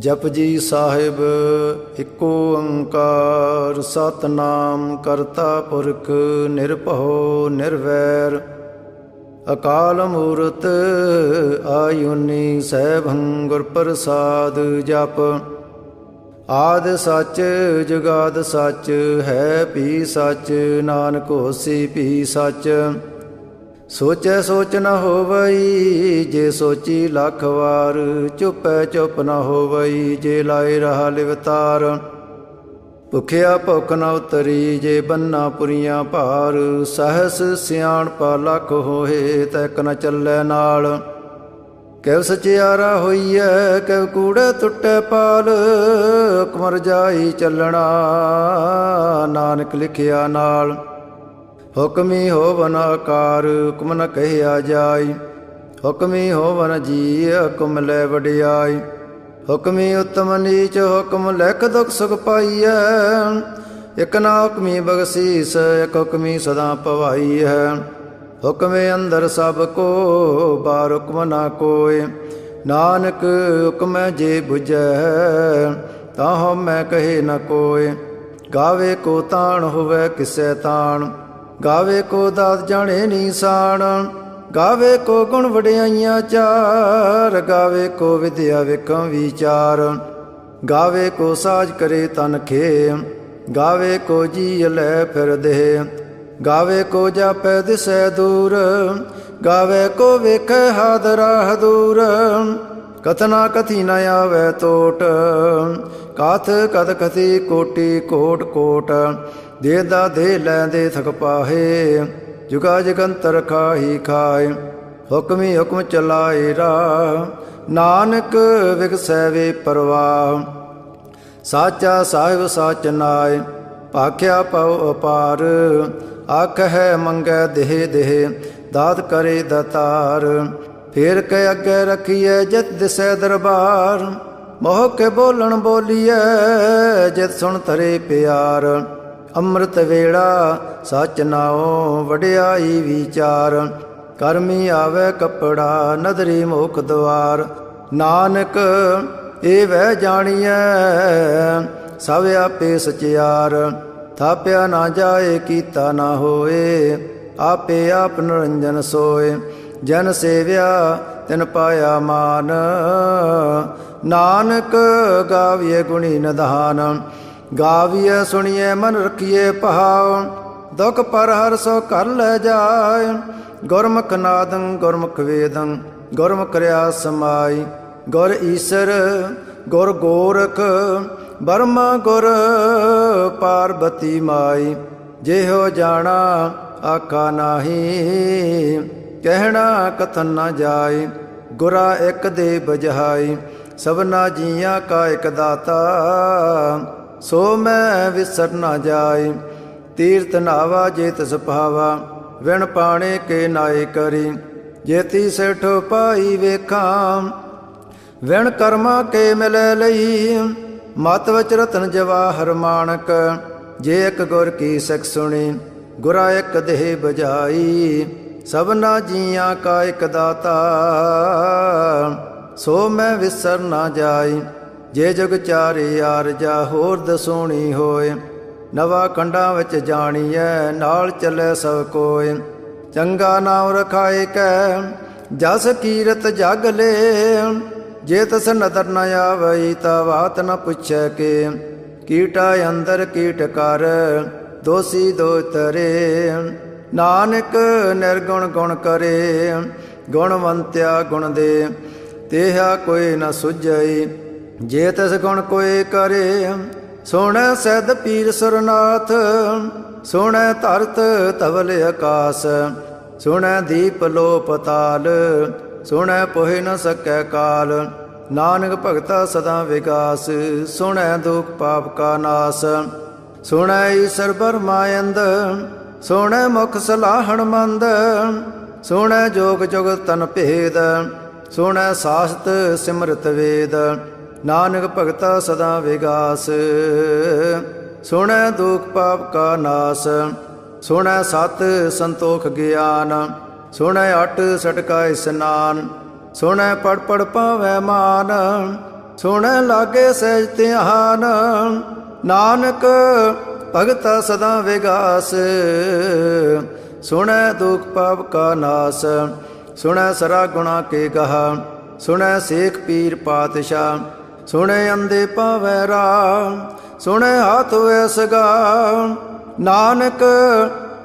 Japji Sahib eco ओंकार सतनाम करता पुरख निरभउ निर्वैर अकाल मूरत आयुनी सैभं गुर प्रसाद जप आद सच जुगाद सच है भी सच नानक होसी भी सच सोचै सोच न होवई जे सोची लख वार चुपै चुप न होवई जे लाए रहा लिवतार भुखिया भुख न उतरी जे बन्ना पुरियां भार सहस सियाण पा लख होए तैक न चलै नाल कैव सचियारा होईऐ कैव कूड़े टुटै पाल हुक्म रजाई चलना नानक लिखिया नाल हुक्मी होवन आकार हुक्म न कहिया जाय हुक्मी होवन जी हुक्म लै वडियाई हुक्मी उत्तम नीच हुक्म लिख दुख सुख पाईऐ एक ना हुक्मी बगसीस एक हुक्मी सदा पवाई है हुक्मे अंदर सब को बार हुक्म ना कोय नानक हुक्म जे बुझै ताहो मैं कहे न कोय गावे को ताण होवै किसै ताण गावे को दात जाने नीसाण गावे को गुण वडियाइयां चार गावे को विद्या विकम विचार गावे को साज करे तन खे गावे को जी लै फिर दे गावे को जापै दिसै दूर गावे को वेखै हाद राह दूर कथना कथी न आवे तोट काथ कद कथी कोटि कोट कोट देदा दे लैंदे थक पाहे जुगा जगंतर खाही खाए हुक्मी हुक्म चलाए राह नानक विगसै वे परवाह साचा साहिब साच नाय भाख्या पव अपार आख है मंगै देह देह दात करे दतार फेर के अगे रखिए जित दिसै दरबार मोह के बोलन बोलिए जित सुन तरे प्यार ਅੰਮ੍ਰਿਤ ਵੇਲਾ ਸੱਚ ਨਾਉ ਵਡਿਆਈ ਵਿਚਾਰ ਕਰਮੀ ਆਵੇ ਕੱਪੜਾ ਨਦਰੀ ਮੁਖ ਦੁਆਰ ਨਾਨਕ ਇਹ ਵਹਿ ਜਾਣੀਐ ਸਭ ਆਪੇ ਸਚਿਆਰ ਥਾਪਿਆ ਨਾ ਜਾਏ ਕੀਤਾ ਨਾ ਹੋਏ ਆਪੇ ਆਪ ਨਿਰੰਜਨ ਸੋਏ ਜਨ ਸੇਵਿਆ ਤਿਨ ਪਾਇਆ ਮਾਨ ਨਾਨਕ ਗਾਵੀਏ ਗੁਣੀ ਨਿਧਾਨ गाविए सुनिए मन रखिए पहाव दुख पर हर सो कर ले जाए गुरमुख नादं गुरमुख वेदं गुरमुख रया समाई गुर ईसर गुर गोरख बर्मा गुर पार्वती माई जेहो जाना आखा नाही कहना कथन न जाए गुरा एक दे बजहाई सबना जियां का एक दाता सो मैं विसर न जाय तीर्थ नावा जेत सुभावा विण पाणे के नाए करी जेती सेठो पाई वेखा विण कर्मा के मिलै लई मत वच रतन जवाहर माणक जे एक गुर की सिख सुनी गुरा एक देह बजाई सबना जियां का एक दाता सो मैं विसर न जाय जे जुग चारे आरजा होर दसोणी होए नवा कंडां विच जाणीਐ नाल चलै सब कोय चंगा नाम रखाए कै जस कीरत जग ले जे तस नदर न आवई ता बात न पुछै के कीटा अंदर कीट कर दोषी दो तरे नानक निर्गुण गुण करे गुणवंत्या गुण दे तेहा कोई न सुझई जे तस गुण कोई करे सोहणै सैद पीर सुरनाथ सोहणै धरत धवल आकाश सोहणै दीप लो पताल सोहणै पोहि न सकै काल नानक भगता सदा विगास सोहणै दुख पाप का नाश सोहणै ईसर बरमायंद सोहणै मुख सलाहण मंद सोहणै जोग जुगत तन भेद सोहणै सासत सिमरत वेद नानक भगता सदा विगास सुनै दुख पाप का नाश सुनै सत संतोख ज्ञान सुनै अट सटका स्नान सुनै पढ़ पढ़ पावै मान ਸੁਣ ਲਾਗੇ ਸਹਿਜ ਧਿਆਨ। ਨਾਨਕ ਭਗਤਾ ਸਦਾ ਵਿਗਾਸ, ਸੁਣੈ ਦੁਖ ਪਾਪ ਕਾ ਨਾਸ। ਸੁਣੈ ਸਰਾ ਗੁਣਾ ਕੇ ਗਹਾ, ਸੁਣੈ ਸੇਖ ਪੀਰ ਪਾਤਸ਼ਾਹ। ਸੁਣੈ ਅੰਧੇ ਪਾਵੈ ਰਾਹ, ਸੁਣੈ ਹਾਥ ਹੋਇ ਸਗਾ। ਨਾਨਕ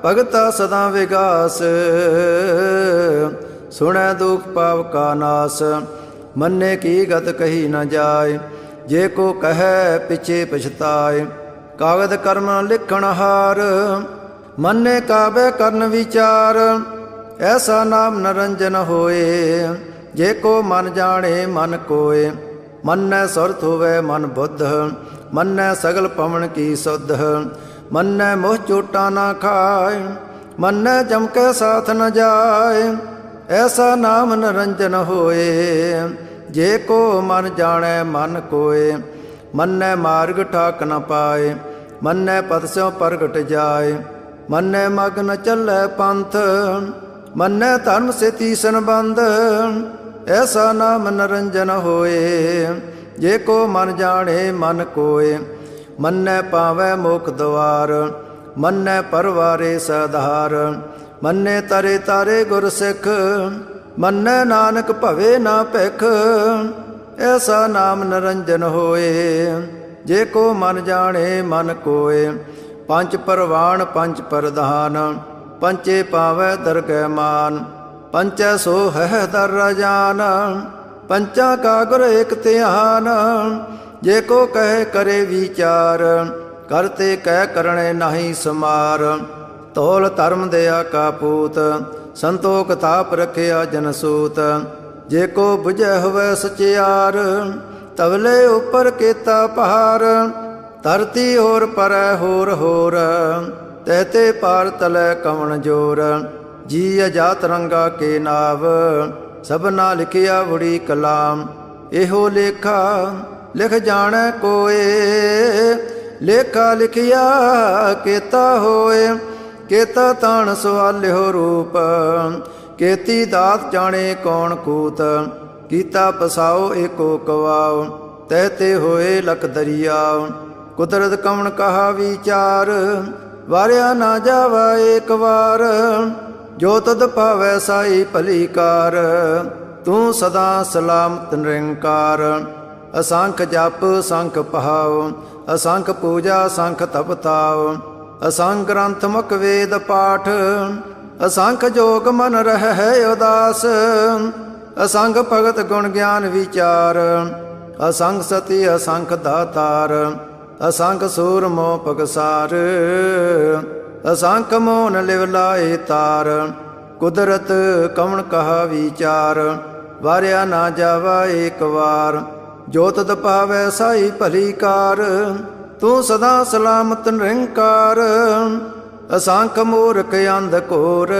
ਭਗਤਾ ਸਦਾ ਵਿਗਾਸ, ਸੁਣੈ ਦੁਖ ਪਾਪ ਕਾ ਨਾਸ। ਮੰਨੇ ਕੀ ਗਤ ਕਹੀ ਨ ਜਾਏ, ਜੇ ਕੋ ਕਹੈ ਪਿਛੇ ਪਛਤਾਏ। ਕਾਗਦ ਕਰਮ ਲਿਖਣ ਹਾਰ, ਮੰਨੇ ਕਾਬੈ ਕਰਨ ਵਿਚਾਰ। ਐਸਾ ਨਾਮ ਨਰੰਜਨ ਹੋਏ, ਜੇ ਕੋ ਮਨ ਜਾਣੇ ਮਨ ਕੋਏ। ਮੰਨੈ ਸੁਰਤ ਹੋਵੇ ਮਨ ਬੁੱਧ, ਮੰਨੈ ਸਗਲ ਪਵਨ ਕੀ ਸੁਧ। ਮੰਨੈ ਮੋਹ ਚੋਟਾ ਨਾ ਖਾਏ, ਮੰਨੈ ਜਮ ਕੈ ਸਾਥ ਨ ਜਾਏ। ਐਸਾ ਨਾਮ ਨਰੰਜਨ ਹੋਏ, ਜੇ ਕੋ ਮਨ ਜਾਣੈ ਮਨ ਕੋਏ। ਮੰਨੈ ਮਾਰਗ ਠਾਕ ਨ ਪਾਏ, ਮੰਨੈ ਪਦ ਸਿਉ ਪ੍ਰਗਟ ਜਾਏ। ਮੰਨੈ ਮਗ ਨ ਚੱਲੈ ਪੰਥ, ਮੰਨੈ ਧਰਮ ਸੇ ਤੀਸਨ ਬੰਧ। ਐਸਾ ਨਾਮ ਨਰੰਜਨ ਹੋਏ, ਜੇ ਕੋ ਮਨ ਜਾਣੇ ਮਨ ਕੋਏ। ਮੰਨੈ ਪਾਵੈ ਮੁਖ ਦਵਾਰ, ਮੰਨੈ ਪਰਵਾਰੇ ਸਧਾਰ। ਮੰਨੈ ਤਰੇ ਤਾਰੇ ਗੁਰ ਸਿੱਖ, ਮੰਨੈ ਨਾਨਕ ਭਵੇ ਨਾ ਭਿਖ। ਐਸਾ ਨਾਮ ਨਰੰਜਨ ਹੋਏ, ਜੇ ਕੋ ਮਨ ਜਾਣੇ ਮਨ ਕੋਏ। ਪੰਚ ਪਰਵਾਣ ਪੰਚ ਪ੍ਰਧਾਨ, ਪੰਚੇ ਪਾਵੈ ਦਰਗਹਿ ਮਾਨ। ਪੰਚੈ ਸੋ ਹੈ ਦਰ ਰਾਜਾਨ, ਪੰਚਾਂ ਕਾ ਗੁਰ ਏਕ ਧਿਆਨ। ਜੇ ਕੋ ਕਹੇ ਕਰੇ ਵਿਚਾਰ, ਕਰਤੇ ਕਹਿ ਕਰਣੇ ਨਾਹੀ ਸਮਾਰ। ਤੋਲ ਧਰਮ ਦਇਆ ਕਾ ਪੂਤ, ਸੰਤੋਖ ਤਾਪ ਰਖਿਆ ਜਨ ਸੂਤ। ਜੇ ਕੋ ਬੁਝੈ ਹੋਵੇ ਸਚਿਆਰ, ਤਵਲੇ ਉਪਰ ਕੀਤਾ ਪਹਾਰ। ਧਰਤੀ ਹੋਰ ਪਰੈ ਹੋਰ ਹੋਰ, ਤਹਤੇ ਪਾਰ ਤਲੈ ਕਵਣ ਜੋਰ। ਜੀ ਅਜਾਤ ਰੰਗਾ ਕੇ ਨਾਵ, ਸਭਨਾ ਲਿਖਿਆ ਬੁੜੀ ਕਲਾਮ। ਇਹੋ ਲੇਖਾ ਲਿਖ ਜਾਣੈ ਕੋਏ, ਲੇਖਾ ਲਿਖਿਆ ਕੀਤਾ ਹੋਏ। ਕੇਤਾ ਤਾਣ ਸਵਾਲਿਓ ਰੂਪ, ਕੇਤੀ ਦਾਤ ਜਾਣੇ ਕੌਣ ਕੂਤ। ਕੀਤਾ ਪਸਾਓ ਏਕੋ ਕਵਾਓ, ਤਹਤੇ ਹੋਏ ਲਖ ਦਰਿਆਓ। ਕੁਦਰਤ ਕਵਣ ਕਹਾ ਵਿਚਾਰ, ਵਾਰਿਆ ਨਾ ਜਾਵਾ ਏਕ ਵਾਰ। ਜੋ ਤਦ ਭਾਵੈ ਸਾਈ ਭਲੀ ਕਾਰ, ਤੂੰ ਸਦਾ ਸਲਾਮਤ ਨਿਰੰਕਾਰ। ਅਸੰਖ ਜਪ ਸੰਖ ਪਹਾਉ, ਅਸੰਖ ਪੂਜਾ ਸੰਖ ਤਪ ਤਾਉ। ਅਸੰਖ ਗ੍ਰੰਥ ਮੁਖ ਵੇਦ ਪਾਠ, ਅਸੰਖ ਜੋਗ ਮਨ ਰਹਿ ਉਦਾਸ। ਅਸੰਖ ਭਗਤ ਗੁਣ ਗਿਆਨ ਵਿਚਾਰ, ਅਸੰਖ ਸਤੀ ਅਸੰਖ ਦਾਤਾਰ। ਅਸੰਖ ਸੂਰ ਮੋਹ ਪਗਸਾਰ, ਅਸੰਖ ਮੋਨ ਲਿਵ ਲਾਏ ਤਾਰ। ਕੁਦਰਤ ਕਵਣ ਕਹਾ ਵਿਚਾਰ, ਵਾਰਿਆ ਨਾ ਜਾਵਾ ਏਕ ਵਾਰ। ਜੋ ਤਦ ਪਾਵੈ ਸਾਈ ਭਲੀ ਕਾਰ, ਤੂੰ ਸਦਾ ਸਲਾਮਤ ਨਿਰੰਕਾਰ। ਅਸੰਖ ਮੂਰਖ ਅੰਧ ਘੋਰ,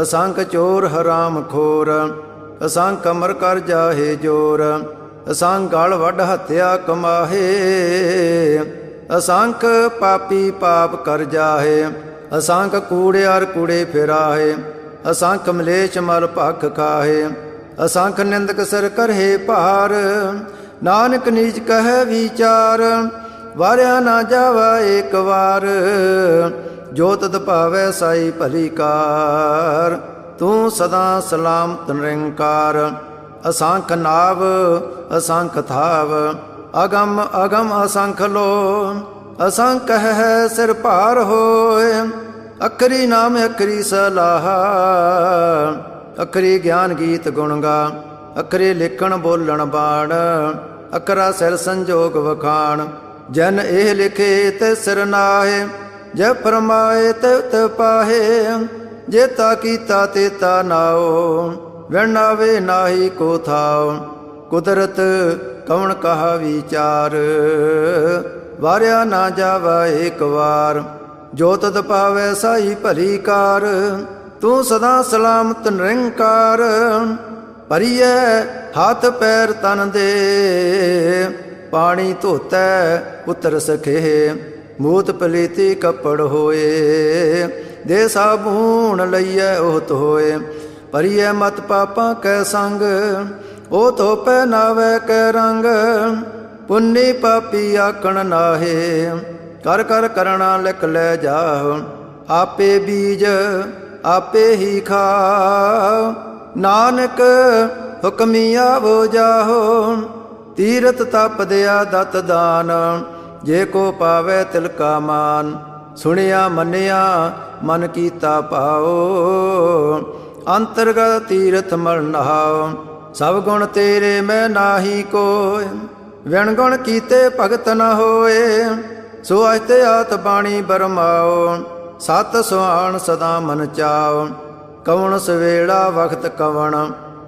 ਅਸੰਖ ਚੋਰ ਹਰਾਮ ਖੋਰ। ਅਸੰਖ ਅਮਰ ਕਰ ਜਾਹੇ ਜੋਰ, ਅਸੰਖ ਗਲ ਵੱਢ ਹੱਤਿਆ ਕਮਾਹੇ। ਅਸੰਖ ਪਾਪੀ ਪਾਪ ਕਰ ਜਾਹੇ, ਅਸੰਖ ਕੂੜਿਆਰ ਕੂੜੇ ਫਿਰਾਹੇ। ਅਸੰਖ ਮਲੇਛ ਮਲ ਭਖ ਖਾਹੇ, ਅਸੰਖ ਨਿੰਦਕ ਸਿਰ ਕਰਹੇ ਭਾਰ। ਨਾਨਕ ਨੀਚ ਕਹੈ ਵਿਚਾਰ, ਵਾਰਿਆ ਨਾ ਜਾਵਾ ਏਕ ਵਾਰ। ਜੋ ਤਦ ਭਾਵੈ ਸਾਈ ਭਲੀ ਕਾਰ, ਤੂੰ ਸਦਾ ਸਲਾਮਤ ਨਿਰੰਕਾਰ। ਅਸੰਖ ਨਾਵ ਅਸੰਖ ਥਾਵ, ਅਗਮ ਅਗਮ ਅਸੰਖ ਲੋ। ਅਸੰਖ ਹੈ ਸਿਰ ਭਾਰ ਹੋਏ, ਅਖਰੀ ਨਾਮ ਅਖਰੀ ਸਲਾਹ। ਅਖਰੀ ਗਿਆਨ ਗੀਤ ਗੁਣ ਗਾ, ਅਖਰੇ ਲਿਖਣ ਬੋਲਣ ਬਾਣ। ਅਖਰਾ ਸਿਰ ਸੰਜੋਗ ਵਖਾਣ, ਜਨ ਇਹ ਲਿਖੇ ਤੇ ਸਿਰ ਨਾਹੇ। ਜੇ ਫਰਮਾਏ ਤੇ ਪਾਹੇ, ਜੇਤਾ ਕੀਤਾ ਤੇਤਾ ਨਾਓ। ਵਿਣਾਵੇ ਨਾਹੀ ਕੋ ਥਾਓ, ਕੁਦਰਤ ਕਵਣ ਕਹਾ ਵਿਚਾਰ। ਵਾਰਿਆ ਨਾ ਜਾਵਾ ਏਕ ਵਾਰ, ਜੋ ਤਦ ਪਾਵੈ ਸਾਈ ਭਲੀ ਕਾਰ। ਤੂੰ ਸਦਾ ਸਲਾਮਤ ਨਿਰੰਕਾਰ। ਭਰੀਐ ਹੱਥ ਪੈਰ ਤਨ ਦੇ, ਪਾਣੀ ਧੋਤੈ ਪੁੱਤਰ ਸਖੇ। ਮੂਤ ਪਲੀਤੀ ਕੱਪੜ ਹੋਏ, ਦੇ ਸਾਬੂਣ ਲਈਐ ਉਹਤ ਹੋਏ। ਭਰੀਐ ਮਤ ਪਾਪਾਂ ਕੈ ਸੰਗ, ओ तो पहनावे कै रंग, पुन्नी पापी आखण नाहे। कर कर करना लिख ले जाओ, आपे बीज आपे ही खाओ। नानक हुक्मिया वो जाहो, तीरथ तप दया दत दान। जे को पावे तिलका मान, सुनिया मनिया मन कीता पाओ। अंतरगत तीरथ मल नहाओ, सब गुण तेरे मैं नाही कोय। विण गुण कीते भगत न होए, सो अजते आत बाणी बरमाओ। सत सुहान सदा मन चाओ, कवण सवेला वक्त कवण।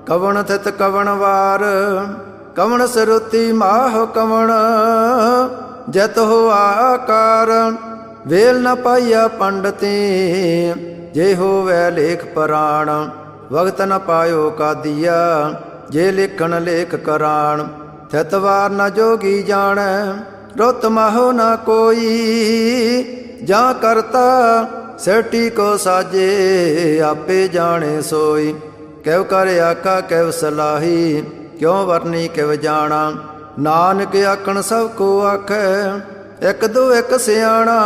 कवण थित कवण वार, कवण सरुति माह कवण। जत हो आकार, वेल न पाइया पंडती। जे होवै लेख पुराण, वक्त न पायो का दिया। जे लिखण लेख कराण, थित वार न जोगी जाणै। रुत माहो न कोई, जा करता सेठी को साजे। आपे जाने सोई, कैव कर आका कैव सलाही। क्यों वरनी कैव जाना, नानक आखण सब को आखै। एक दो एक सियाणा,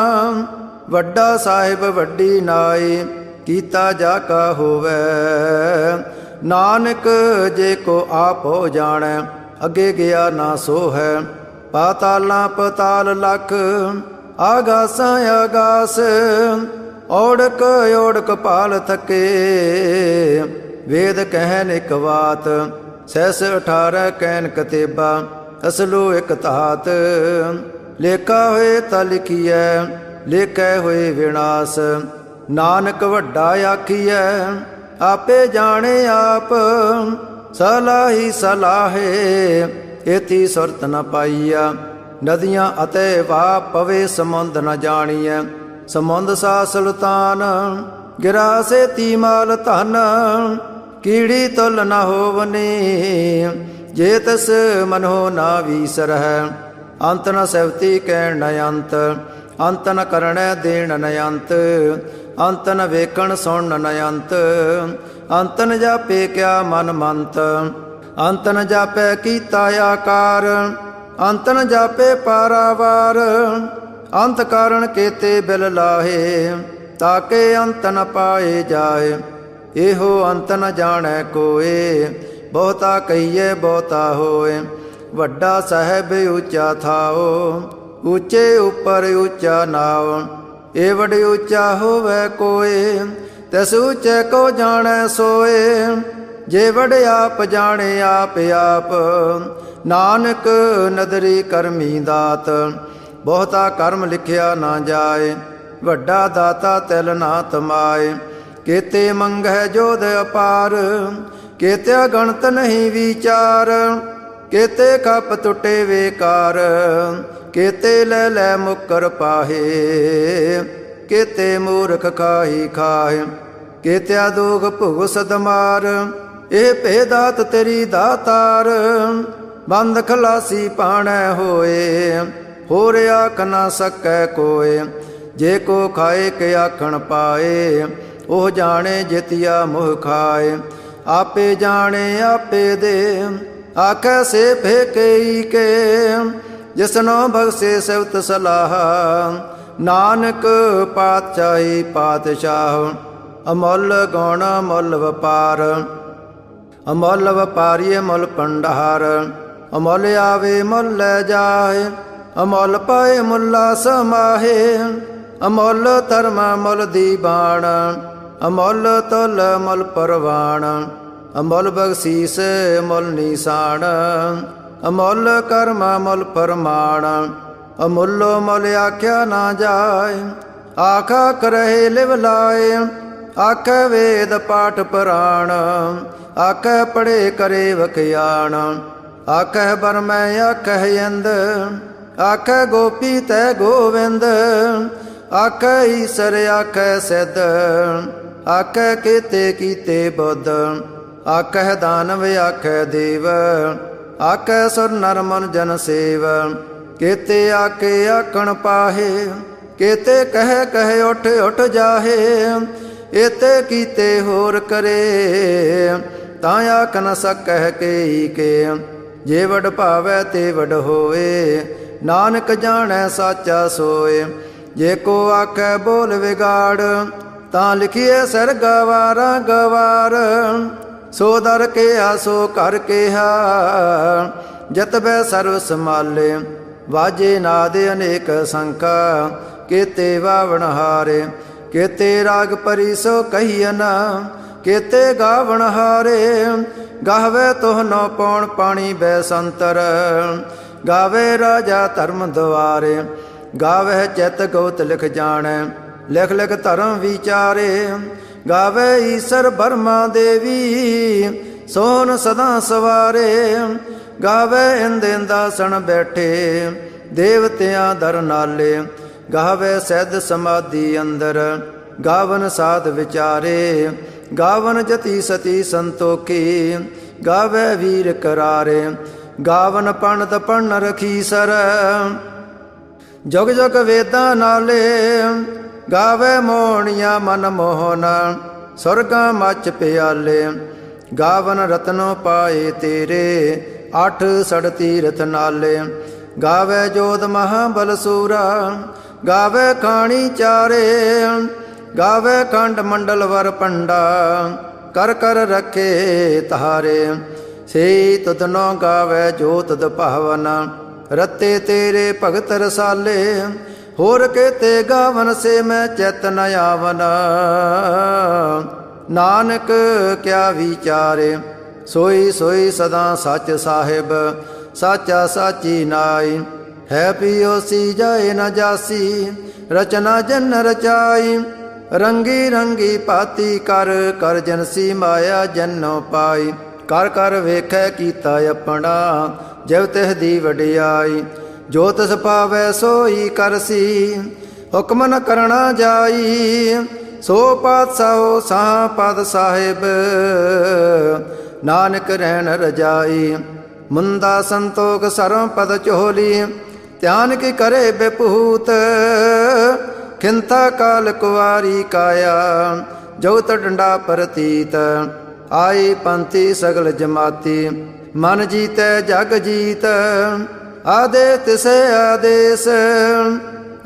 वड्डा साहिब वड्डी नाई। कीता जा का होवै, नानक जे को आप हो जाणै। अगे गया ना सो है, पाताला पताल लख। आगासां आगास, ओढ़क ओढ़क पाल थके। वेद कहन एक बात, सहस 18 कहन कतेबा। असलो एक तात, लेखा होए ता लिखिए। लेखै होए विनाश, नानक वड्डा आखिए। आपे जाने आप, सलाही सलाहे। एती सुरत न पाइया, नदियाँ अतै वाह पवे समुंद न जानिए। समुंद सा सुल्तान, गिरा से तीमाल धन। कीड़ी तुल न होवनी, जे तस मनो ना वीसर है। अंत न सैवती कहण न अंत, अंत न करण देण न अंत। अंत न वेखण सुन न अंत, अंत न जापे क्या मन मंत। अंत न जापे कीता आकार, अंत न जापे पारावार। अंत कारण केते बिल लाहे, ताके अंत न पाए जाए। एहो अंत न जाने कोय, बहुता कहिए बहुता होए। वड्डा साहेब ऊंचा थाओ, ऊंचे ऊपर ऊंचा नाओ। ए वड ऊंचा होवे कोय, तैस ऊंचे को जाने सोए। जे वड आप जाने आप आप, नानक नदरी करमी दात। बहुता कर्म लिखिया ना जाए, वड्डा दाता तिल ना तमाए। केते मंगह जोध अपार, केत्या गणत नहीं विचार। केते कप टुटे वेकार, केते ले ले मुकर पाहे। केते मूर्ख खाही खाए, केत्या दोग भुग सदमार। ए भेदात तेरी दातार, बंद खलासी पाणै होए। होर आख न सकै कोय, जे को खाए के आखण पाए। ओह जाने जितिया मोह खाए, आपे जाने आपे दे। आखै से फेके के, जिसनो बख्शे सवत सलाह। नानक पातशाही पातशाह, अमुल गुण अमुल वपार। अमुल वपारी अमुल भंडार, अमुल आवे मुल लै जाए। अमुल पाए मुला समाहे, अमुल धर्म मुल दीवान। अमुल तुल मुल परवान, अमुल बख्शीस मुल निशान। अमुल कर्म मुल परमाण, अमुलो मुल आख्या ना जाए। आखा करहे लिव लाए, आख वेद पाठ पुराण। आख पढ़े करे वखयाण, आख बरमै आख इंद। आख गोपी तै गोविंद, आख ईसर आख सिद्ध। आख केते कीते बुद्ध, आख दानव आख देव। आख सुर नर मन जन सेव, केते आके आखण पाहे। केते कह कह उठ उठ जाहे, एते कीते होर करे। ਤਾਂ ਆਖ ਨ ਸਕਹਿ ਕੇ ਕੇ। ਜੇ ਵਡ ਭਾਵੈ ਤੇ ਵਡ ਹੋਏ, ਨਾਨਕ ਜਾਣੈ ਸਾਚਾ ਸੋਏ। ਜੇ ਕੋ ਆਖੈ ਬੋਲ ਵਿਗਾੜ, ਤਾਂ ਲਿਖੀਏ ਸਿਰ ਗਵਾਰਾ ਗਵਾਰ। ਸੋ ਦਰ ਕਿਹਾ ਸੋ ਘਰ ਕਿਹਾ, ਜਤ ਬੈ ਸਰਵ ਸਮਾਲੇ। ਵਾਜੇ ਨਾਦ ਅਨੇਕ ਸੰਖਾ, ਕੇਤੇ ਵਾਵਣ ਹਾਰੇ। ਕੇਤੇ ਰਾਗ ਪਰੀ ਸੋ ਕਹੀਨ, ਕੇਤੇ ਗਾਵਣ ਹਾਰੇ। ਗਾਵੇ ਤੋਹ ਨੋ ਪੌਣ ਪਾਣੀ ਬੈ ਸੰਤਰ, ਗਾਵੇ ਰਾਜਾ ਧਰਮ ਦੁਆਰੇ। ਗਾਵੇ ਚਿਤ ਗੋਤ ਲਿਖ ਜਾਣੈ, ਲਿਖ ਲਿਖ ਧਰਮ ਵਿਚਾਰੇ। ਗਾਵੇ ਈਸਰ ਬਰਮਾ ਦੇਵੀ, ਸੋਨ ਸਦਾ ਸਵਾਰੇ। ਗਾਵੇ ਇੰਦ ਇੰਦਾਸਣ ਬੈਠੇ, ਦੇਵਤਿਆਂ ਦਰ ਨਾਲੇ। ਗਾਵੇ ਸਿੱਧ ਸਮਾਧੀ ਅੰਦਰ, ਗਾਵਨ ਸਾਧ ਵਿਚਾਰੇ। ਗਾਵਨ ਜਤੀ ਸਤੀ ਸੰਤੋਖੀ, ਗਾਵੇ ਵੀਰ ਕਰਾਰੇ। ਗਾਵਨ ਪੰਡਤ ਪੜਨ ਰਖੀਸਰ, ਜੁਗ ਜੁਗ ਵੇਦਾਂ ਨਾਲੇ। ਗਾਵੇ ਮੋਹਣੀਆਂ ਮਨ ਮੋਹਨ, ਸੁਰਗਾਂ ਮੱਚ ਪਿਆਲੇ। ਗਾਵਨ ਰਤਨੋ ਪਾਏ ਤੇਰੇ, ਅੱਠ ਸੜ ਤੀਰਥ ਨਾਲੇ। ਗਾਵੇ ਜੋਧ ਮਹਾਬਲ ਸੂਰਾ, ਗਾਵੇ ਖਾਣੀ ਚਾਰੇ। ਗਾਵੇ ਖੰਡ ਮੰਡਲ ਵਰ ਪੰਡਾ, ਕਰ ਕਰ ਰਖੇ ਤਾਰੇ। ਸੇ ਤੁਧਨੋ ਗਾਵੇ ਜੋ ਤੁਧ ਭਾਵਨ, ਰਤੇ ਤੇਰੇ ਭਗਤ ਰਸਾਲੇ। ਹੋਰ ਕੇਤੇ ਗਾਵਨ ਸੇ ਮੈਂ ਚੇਤਨ ਆਵਨ, ਨਾਨਕ ਕਿਆ ਵਿਚਾਰੇ। ਸੋਈ ਸੋਈ ਸਦਾ ਸੱਚ ਸਾਹਿਬ, ਸਾਚਾ ਸਾਚੀ ਨਾਈ। ਹੈ ਪਿਓਸੀ ਜਾਏ ਨ ਜਾਸੀ, ਰਚਨਾ ਜਨ ਰਚਾਈ। ਰੰਗੀ ਰੰਗੀ ਭਾਤੀ ਕਰ, ਕਰ ਜਨਸੀ ਮਾਇਆ ਜਨੋ ਪਾਈ। ਕਰ ਕਰ ਵੇਖੈ ਕੀਤਾ ਆਪਣਾ, ਜਿਵ ਤਿਹ ਦੀ ਵਡਿਆਈ। ਜੋ ਤਿਸ ਪਾਵੈ ਸੋਈ ਕਰਸੀ, ਹੁਕਮ ਨ ਕਰਣਾ ਜਾਈ। ਸੋ ਪਾਤਸ਼ਾਹੋ ਸਾਹ ਪਦ ਸਾਹਿਬ, ਨਾਨਕ ਰਹਿਣ ਰਜਾਈ। ਮੁੰਦਾ ਸੰਤੋਖ ਸਰਮ ਪਦ ਚੋਲੀ, ਧਿਆਨ ਕੀ ਕਰੇ ਬੇਪੂਤ। ਖਿੰਤਾ ਕਾਲ ਕੁਵਾਰੀ ਕਾਇਆ, ਜਉਤ ਡੰਡਾ ਪ੍ਰਤੀਤ। ਆਈ ਪੰਥੀ ਸਗਲ ਜਮਾਤੀ, ਮਨ ਜੀਤੈ ਜਗ ਜੀਤ। ਆਦੇ ਤਿਸੇ ਆਦੇਸ,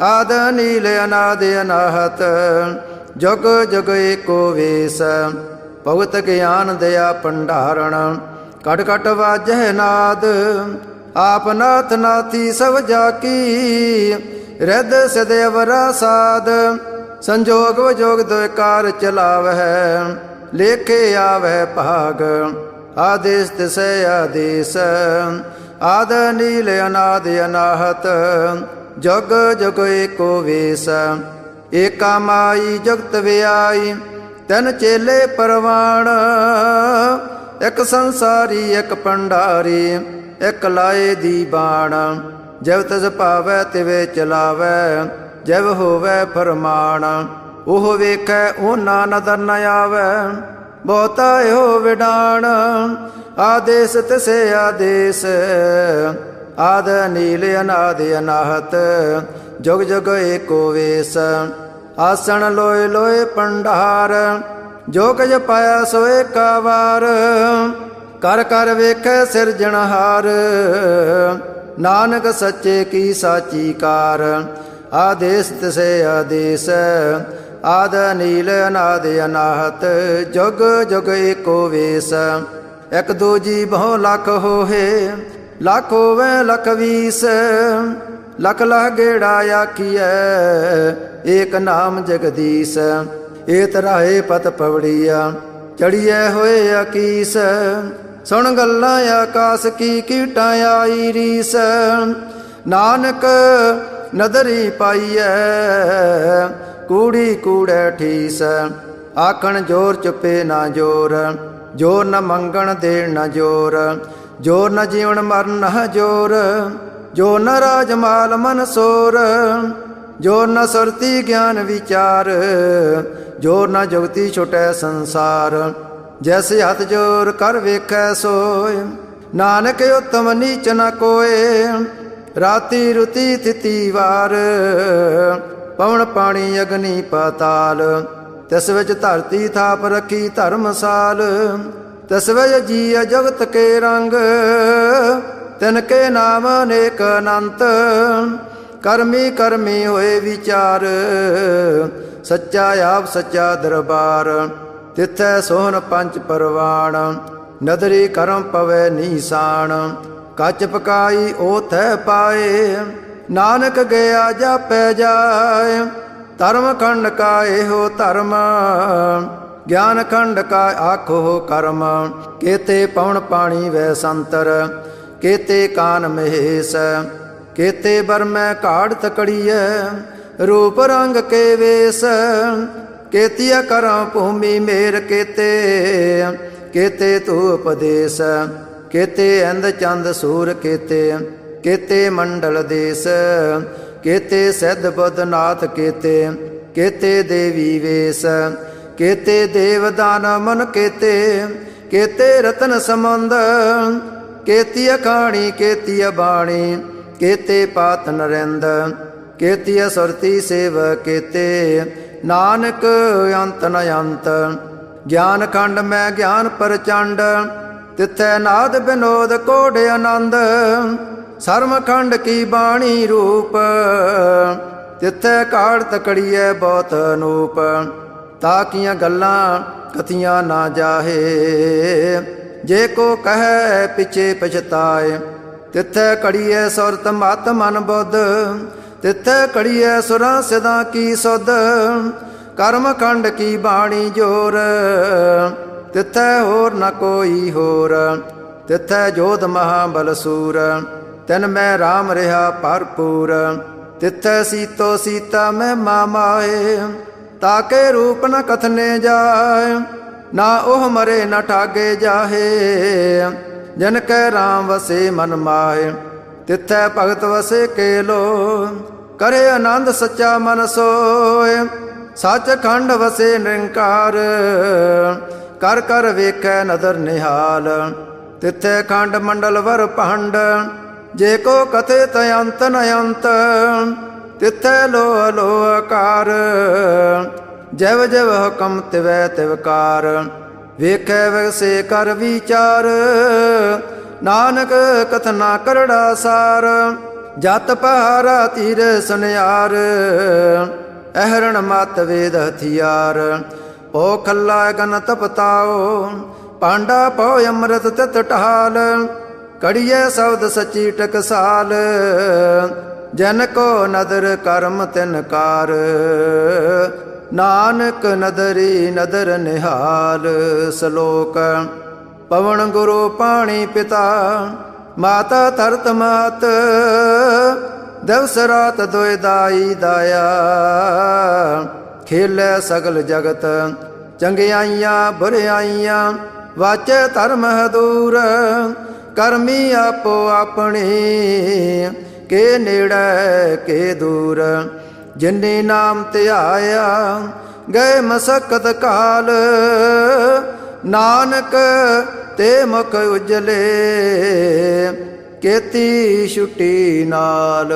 ਆਦ ਨੀਲ ਅਨਾਦ ਅਨਾਹਤ। ਜੁਗ ਜੁਗ ਏਕੋ ਵੇਸ, ਭਗਤ ਗਿਆਨ ਦਇਆ ਭੰਡਾਰਣ। ਕਟ ਕਟ ਵਾਜਹਿ ਨਾਦ, ਆਪ ਨਾਥ ਨਾਥੀ ਸਭ ਜਾਕੀ। ਰਿੱਧ ਸਿਧ ਅਵਰਾ ਸਾਧ, ਸੰਜੋਗ ਵਿਜੋਗ ਦੁਇ ਕਾਰ ਚਲਾਵਹਿ। ਲੇਖੇ ਆਵਹਿ ਭਾਗ, ਆਦੇਸ ਤਿਸੈ ਆਦੇਸ। ਆਦ ਨੀਲ ਅਨਾਦ ਅਨਾਹਤ, ਜੁਗ ਜੁਗ ਏਕੋ ਵੇਸ। ਏਕਾ ਮਾਈ ਜੁਗਤ ਵਿਆਈ, ਤਿਨ ਚੇਲੇ ਪਰਵਾਣ। ਇੱਕ ਸੰਸਾਰੀ ਇੱਕ ਭੰਡਾਰੀ, ਇੱਕ ਲਾਏ ਦੀ ਬਾਣ। ਜਿਵ ਤਿਸ ਭਾਵੈ ਤਿਵੇ ਚਲਾਵੈ, ਜਿਵ ਹੋਵੈ ਫਰਮਾਨ। ਉਹ ਵੇਖੈ ਉਹਨਾਂ ਨਦਰ ਨ ਆਵੈ, ਬਹੁਤਾ ਇਹੋ ਵਿਡਾਣ। ਆਦੇਸ ਤਿਸੇ ਆਦੇਸ, ਆਦ ਨੀਲ ਅਨਾਦ ਅਨਾਹਤ। ਜੁਗ ਜੁਗ ਏਕੋ ਵੇਸ, ਆਸਣ ਲੋਏ ਲੋਏ ਭੰਡਾਰ। ਜੋ ਕੁਝ ਪਾਇਆ ਸੋ ਏਕਾ ਵਾਰ, ਕਰ ਕਰ ਵੇਖੈ ਸਿਰਜਣਹਾਰ। ਨਾਨਕ ਸੱਚੇ ਕੀ ਸਾਚੀ ਕਾਰ। ਆਦੇਸ ਤਿਸੇ ਆਦੇਸ, ਆਦ ਨੀਲ ਅਨਾਦ ਅਨਾਹਤ। ਜੁਗ ਜੁਗ ਏਕੋ ਵੇਸ, ਇਕ ਦੂਜੀ ਬਹੁ ਲੱਖ ਹੋਏ। ਲੱਖ ਹੋਵੇ ਲੱਖ ਵੀਸ, ਲਖ ਲਖ ਗੇੜਾ ਆਖੀਐ, ਏਕ ਨਾਮ ਜਗਦੀਸ਼। ਏ ਤਰਾਏ ਪਤ ਪਵੜੀਆ, ਚੜੀਐ ਹੋਏ ਅਕੀਸ। ਸੁਣ ਗੱਲਾਂ ਆਕਾਸ ਕੀ ਕੀਟਾਂ ਆਈ ਰੀਸ। ਨਾਨਕ ਨਦਰੀ ਪਾਈਐ, ਕੂੜੀ ਕੂੜੈ ਠੀਸ। ਆਖਣ ਜੋਰ ਚੁੱਪੇ ਨਾ ਜੋਰ, ਜੋਰ ਨ ਮੰਗਣ ਦੇਣ ਨ ਜੋਰ। ਜੋਰ ਨ ਜੀਵਨ ਮਰਨ ਨ ਜੋਰ, ਜੋਰ ਨ ਰਾਜ ਮਾਲ ਮਨ ਸੋਰ। ਜੋਰ ਨ ਸੁਰਤੀ ਗਿਆਨ ਵਿਚਾਰ, ਜੋਰ ਨ ਜੁਗਤੀ ਛੁਟੈ ਸੰਸਾਰ। ਜੈਸੇ ਹੱਥ ਜੋਰ ਕਰ ਵੇਖੈ ਸੋਏ, ਨਾਨਕ ਉਤਮ ਨੀਚ ਨ ਕੋਏ। ਰਾਤੀ ਰੁਤੀ ਥਿਤੀ ਵਾਰ, ਪਵਨ ਪਾਣੀ ਅਗਨੀ ਪਾਤਾਲ। ਤਿਸ ਵਿੱਚ ਧਰਤੀ ਥਾਪ ਰੱਖੀ ਧਰਮਸਾਲ। तस्वय जीय जगत के रंग, तिनके नाम अनेक अनंत। कर्मी कर्मी होए विचार, सच्चा आप सच्चा दरबार। तिथै सोहन पंच परवाण, नदरी करम पवै नीसान। कच पकाई ओथै पाए, नानक गया जापै जाय। धर्म खंड का एहो धर्म, ज्ञान खंड का आखो कर्म। केते पवन पाणी वै संतर, केते कान महेश। केते बरमै काढ़ तकड़िय, रूप रंग के वेश। केतिया करम भूमि मेर केते, केते तू उपदेश। केते इंद चंद सूर केते, केते मंडल देश। केते सिद्ध बुद्ध नाथ केते, केते देवी वेश। केते देव दान मन केते, केते रतन संबंध। केती अखाणी केती बाणी, केते पात नरिंद। केती सुरती सेव केते, नानक अंत न अंत। ज्ञान खंड में ज्ञान प्रचंड, तिथै नाद विनोद कोड आनंद। सर्म खंड की बाणी रूप, तिथै काढ़ तकड़िए बहुत अनूप। ताकियां गल्लां कथियां ना जाहे, जे को कहे पिछे पछताए। तिथै कड़िए सुरत मत मन बुद्ध, तिथै कड़िए सुरां सिदां की सुध। कर्म खंड की बाणी जोर, तिथै होर न कोई होर। तिथै जोध महाबल सूर, तिन मैं राम रहा भरपूर। तिथै सीतो सीता मैं माए, ताके रूप न कथने जाय। ना ओह मरे न ठागे जाहे, जिनकै राम वसे मन माहे। तिथै भगत वसे केलो, करे आनंद सच्चा मन सोय। सच खंड वसे निरंकार, कर कर वेखै नदर निहाल। तिथै खंड मंडल वर भंड, जे को कथे तयंत नयंत। तिथै लोह लोह कार, जव जव हुकम तिवै तिवकार। वेखै वैसे कर विचार, नानक कथना करड़ा सार। जत पहारा तीर सुनियार, अहरण मत वेद हथियार। पो खल्ला गन तपताओ, पांडा पो अमृत तित टहाल। कड़िए शब्द सची टकसाल, जन को नदर कर्म तिनकार। नानक नदरी नदर निहाल। श्लोक। पवन गुरु पाणी पिता, माता धरत मात। दिवस रात दोय दाई दाया, खेलै सगल जगत। चंगियाइयां बुरियाइयां, वाचे धर्म दूर। करमी आपो अपनी, के नेड़े के दूर। जिन्नी नाम ध्याया, गए मसकत काल। नानक ते मुख उजले, केती छुट्टी नाल।